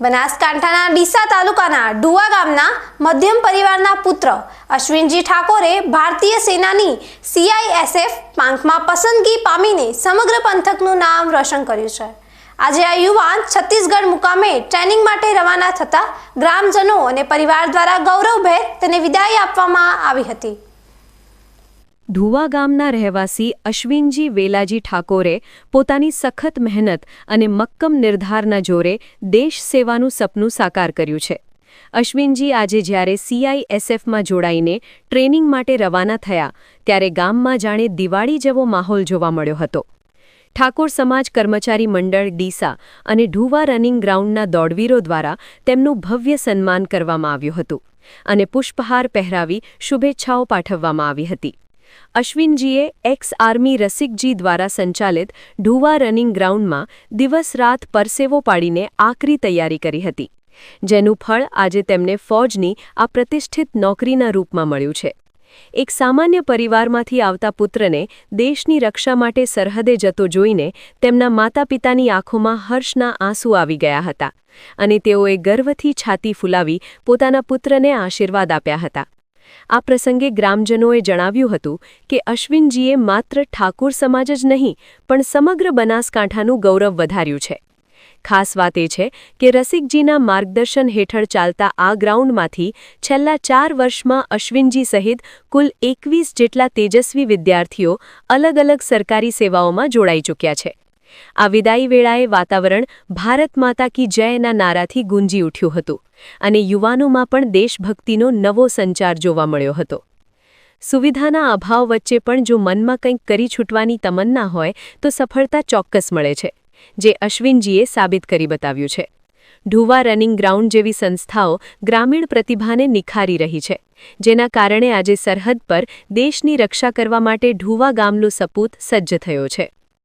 બનાસકાંઠાના ડીસા તાલુકાના ડુવા ગામના મધ્યમ પરિવારના પુત્ર અશ્વિનજી ઠાકોરે ભારતીય સેનાની CISF પાંખમાં પસંદગી પામીને સમગ્ર પંથકનું નામ રોશન કર્યું છે। આજે આ યુવાન છત્તીસગઢ મુકામે ટ્રેનિંગ માટે રવાના થતા ગ્રામજનો અને પરિવાર દ્વારા ગૌરવભેર તેને વિદાય આપવામાં આવી હતી। ધુવા ગામના રહેવાસી અશ્વિનજી વેલાજી ઠાકોરે પોતાની સખત મહેનત અને મક્કમ નિર્ધારના જોરે દેશ સેવાનું સપનું સાકાર કર્યું છે। અશ્વિનજી આજે જ્યારે CISFમાં જોડાઈને ટ્રેનિંગ માટે રવાના થયા ત્યારે ગામમાં જાણે દિવાળી જેવો માહોલ જોવા મળ્યો હતો। ઠાકોર સમાજ કર્મચારી મંડળ ડીસા અને ઢુવા રનિંગ ગ્રાઉન્ડના દોડવીરો દ્વારા તેમનું ભવ્ય સન્માન કરવામાં આવ્યું હતું અને પુષ્પહાર પહેરાવી શુભેચ્છાઓ પાઠવવામાં આવી હતી। અશ્વિનજીએ એક્સ આર્મી રસિકજી દ્વારા સંચાલિત ઢુવા રનિંગ ગ્રાઉન્ડમાં દિવસ રાત પરસેવો પાડીને આકરી તૈયારી કરી હતી, જેનું ફળ આજે તેમને ફૌજની આ પ્રતિષ્ઠિત નોકરીના રૂપમાં મળ્યું છે। એક સામાન્ય પરિવારમાંથી આવતા પુત્રને દેશની રક્ષા માટે સરહદે જતો જોઈને તેમના માતાપિતાની આંખોમાં હર્ષના આંસુ આવી ગયા હતા અને તેઓએ ગર્વથી છાતી ફૂલાવી પોતાના પુત્રને આશીર્વાદ આપ્યા હતા। આ પ્રસંગે ગ્રામજનોએ જણાવ્યું હતું કે અશ્વિનજીએ માત્ર ઠાકોર સમાજ જ નહીં પણ સમગ્ર બનાસકાંઠાનું ગૌરવ વધાર્યું છે। ખાસ વાત એ છે કે રસિકજીના માર્ગદર્શન હેઠળ ચાલતા આ ગ્રાઉન્ડમાંથી છેલ્લા 4 વર્ષમાં અશ્વિનજી સહિત કુલ 21 જેટલા તેજસ્વી વિદ્યાર્થીઓ અલગ અલગ સરકારી સેવાઓમાં જોડાઈ ચૂક્યા છે। આ વિદાય વેળાએ વાતાવરણ ભારત માતા કી જયના નારાથી ગુંજી ઉઠ્યું હતું અને યુવાનોમાં પણ દેશભક્તિનો નવો સંચાર જોવા મળ્યો હતો। સુવિધાના અભાવ વચ્ચે પણ જો મનમાં કંઈક કરી છૂટવાની તમન્ના હોય તો સફળતા ચોક્કસ મળે છે, જે અશ્વિનજીએ સાબિત કરી બતાવ્યું છે। ઢુવા રનિંગ ગ્રાઉન્ડ જેવી સંસ્થાઓ ગ્રામીણ પ્રતિભાને નિખારી રહી છે, જેના કારણે આજે સરહદ પર દેશની રક્ષા કરવા માટે ઢુવા ગામનો સપૂત સજ્જ થયો છે।